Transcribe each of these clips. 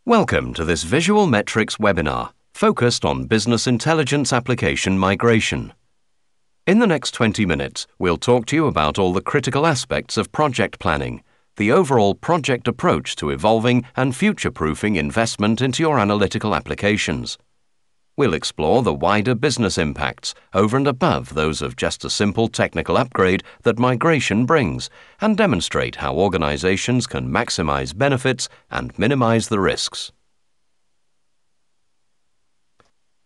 Welcome to this visualmetrics webinar focused on business intelligence application migration. In the next 20 minutes, we'll talk to you about all the critical aspects of project planning, the overall project approach to evolving and future-proofing investment into your analytical applications. We'll explore the wider business impacts over and above those of just a simple technical upgrade that migration brings, and demonstrate how organizations can maximize benefits and minimize the risks.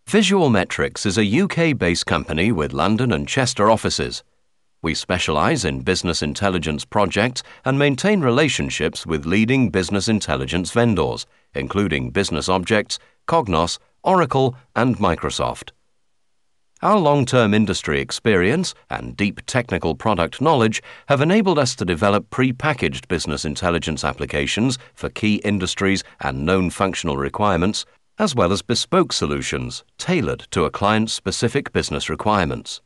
Visualmetrics is a UK-based company with London and Chester offices. We specialize in business intelligence projects and maintain relationships with leading business intelligence vendors, including Business Objects, Cognos, Oracle, and Microsoft. Our long-term industry experience and deep technical product knowledge have enabled us to develop pre-packaged business intelligence applications for key industries and known functional requirements, as well as bespoke solutions tailored to a client's specific business requirements.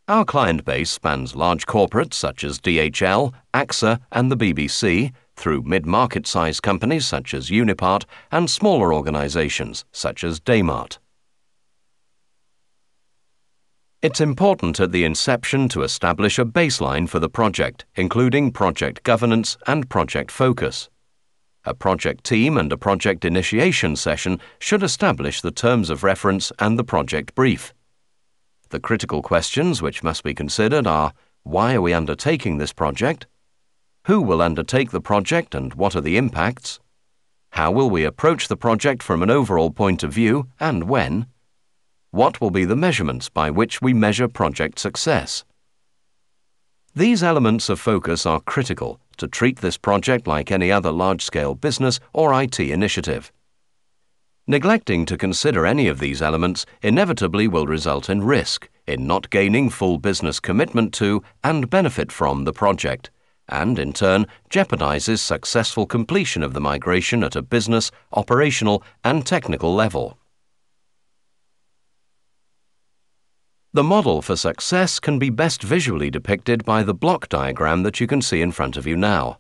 Our client base spans large corporates such as DHL, AXA, and the BBC, through mid-market sized companies such as Unipart and smaller organizations such as Daymart. It's important at the inception to establish a baseline for the project, including project governance and project focus. A project team and a project initiation session should establish the terms of reference and the project brief. The critical questions which must be considered are: why are we undertaking this project? Who will undertake the project and what are the impacts? How will we approach the project from an overall point of view and when? What will be the measurements by which we measure project success? These elements of focus are critical to treat this project like any other large-scale business or IT initiative. Neglecting to consider any of these elements inevitably will result in risk in not gaining full business commitment to and benefit from the project, and in turn jeopardizes successful completion of the migration at a business, operational, and technical level. The model for success can be best visually depicted by the block diagram that you can see in front of you now.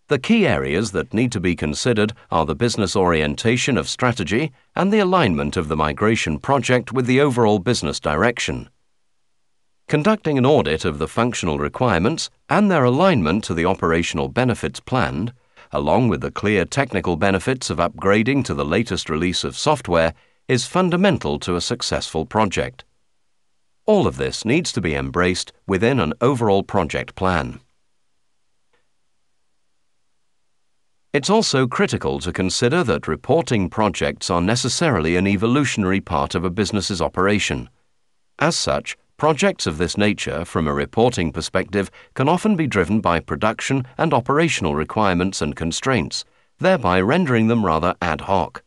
The key areas that need to be considered are the business orientation of strategy and the alignment of the migration project with the overall business direction. Conducting an audit of the functional requirements and their alignment to the operational benefits planned, along with the clear technical benefits of upgrading to the latest release of software, is fundamental to a successful project. All of this needs to be embraced within an overall project plan. It's also critical to consider that reporting projects are necessarily an evolutionary part of a business's operation. As such, projects of this nature, from a reporting perspective, can often be driven by production and operational requirements and constraints, thereby rendering them rather ad hoc.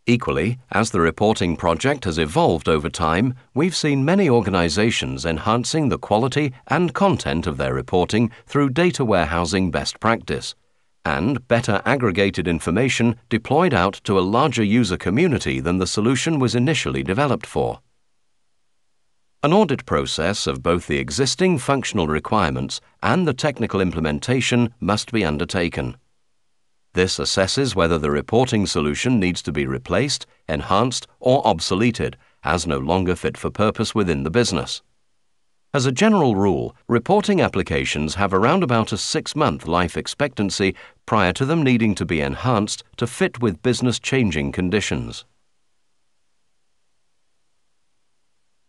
Equally, as the reporting project has evolved over time, we've seen many organizations enhancing the quality and content of their reporting through data warehousing best practice, and better aggregated information deployed out to a larger user community than the solution was initially developed for. An audit process of both the existing functional requirements and the technical implementation must be undertaken. This assesses whether the reporting solution needs to be replaced, enhanced, or obsoleted, as no longer fit for purpose within the business. As a general rule, reporting applications have around about a 6-month life expectancy prior to them needing to be enhanced to fit with business-changing conditions.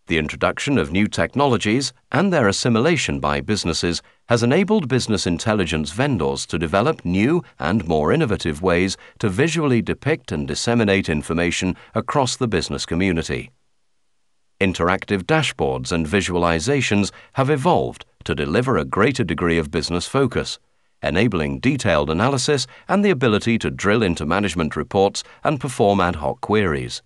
The introduction of new technologies and their assimilation by businesses has enabled business intelligence vendors to develop new and more innovative ways to visually depict and disseminate information across the business community. Interactive dashboards and visualizations have evolved to deliver a greater degree of business focus, enabling detailed analysis and the ability to drill into management reports and perform ad hoc queries.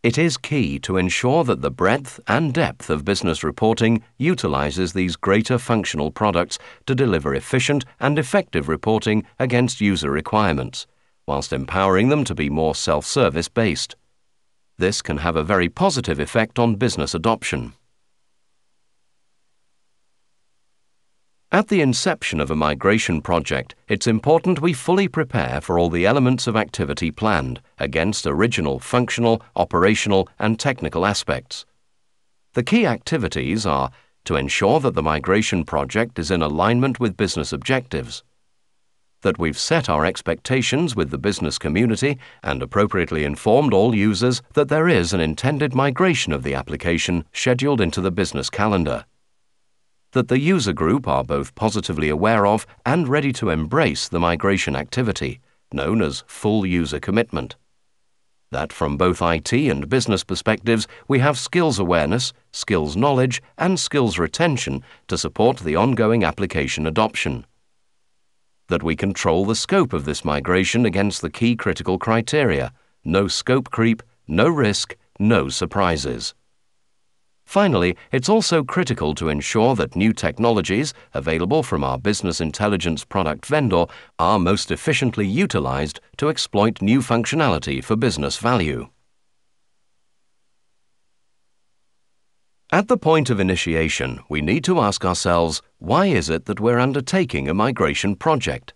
It is key to ensure that the breadth and depth of business reporting utilizes these greater functional products to deliver efficient and effective reporting against user requirements, whilst empowering them to be more self-service based. This can have a very positive effect on business adoption. At the inception of a migration project, it's important we fully prepare for all the elements of activity planned against original functional, operational, and technical aspects. The key activities are to ensure that the migration project is in alignment with business objectives, that we've set our expectations with the business community and appropriately informed all users that there is an intended migration of the application scheduled into the business calendar, that the user group are both positively aware of and ready to embrace the migration activity, known as full user commitment, that from both IT and business perspectives we have skills awareness, skills knowledge, and skills retention to support the ongoing application adoption, that we control the scope of this migration against the key critical criteria: no scope creep, no risk, no surprises. Finally, it's also critical to ensure that new technologies available from our business intelligence product vendor are most efficiently utilized to exploit new functionality for business value. At the point of initiation, we need to ask ourselves, why is it that we're undertaking a migration project?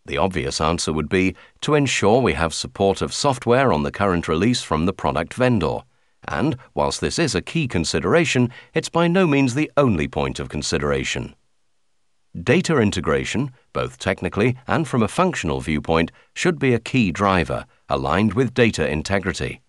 The obvious answer would be to ensure we have support of software on the current release from the product vendor. And, whilst this is a key consideration, it's by no means the only point of consideration. Data integration, both technically and from a functional viewpoint, should be a key driver, aligned with data integrity.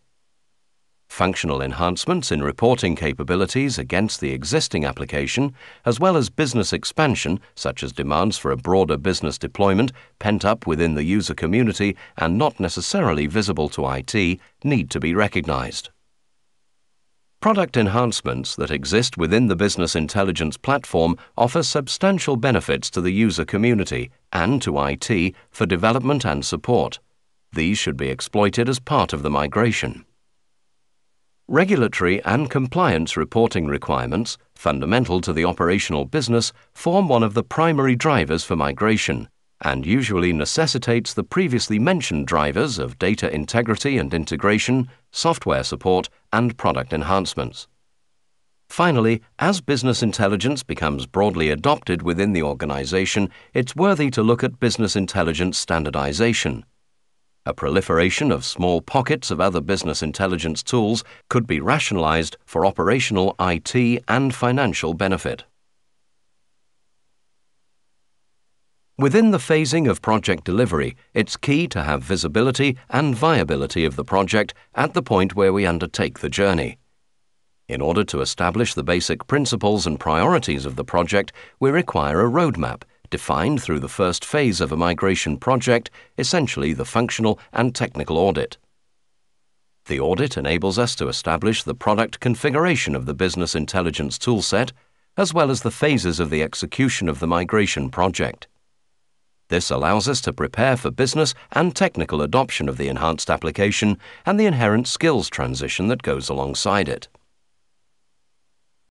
Functional enhancements in reporting capabilities against the existing application, as well as business expansion, such as demands for a broader business deployment pent up within the user community and not necessarily visible to IT, need to be recognized. Product enhancements that exist within the business intelligence platform offer substantial benefits to the user community and to IT for development and support. These should be exploited as part of the migration. Regulatory and compliance reporting requirements, fundamental to the operational business, form one of the primary drivers for migration, and usually necessitates the previously mentioned drivers of data integrity and integration, software support, and product enhancements. Finally, as business intelligence becomes broadly adopted within the organization, it's worthy to look at business intelligence standardization. A proliferation of small pockets of other business intelligence tools could be rationalized for operational IT and financial benefit. Within the phasing of project delivery, it's key to have visibility and viability of the project at the point where we undertake the journey. In order to establish the basic principles and priorities of the project, we require a roadmap defined through the first phase of a migration project, essentially the functional and technical audit. The audit enables us to establish the product configuration of the business intelligence toolset, as well as the phases of the execution of the migration project. This allows us to prepare for business and technical adoption of the enhanced application and the inherent skills transition that goes alongside it.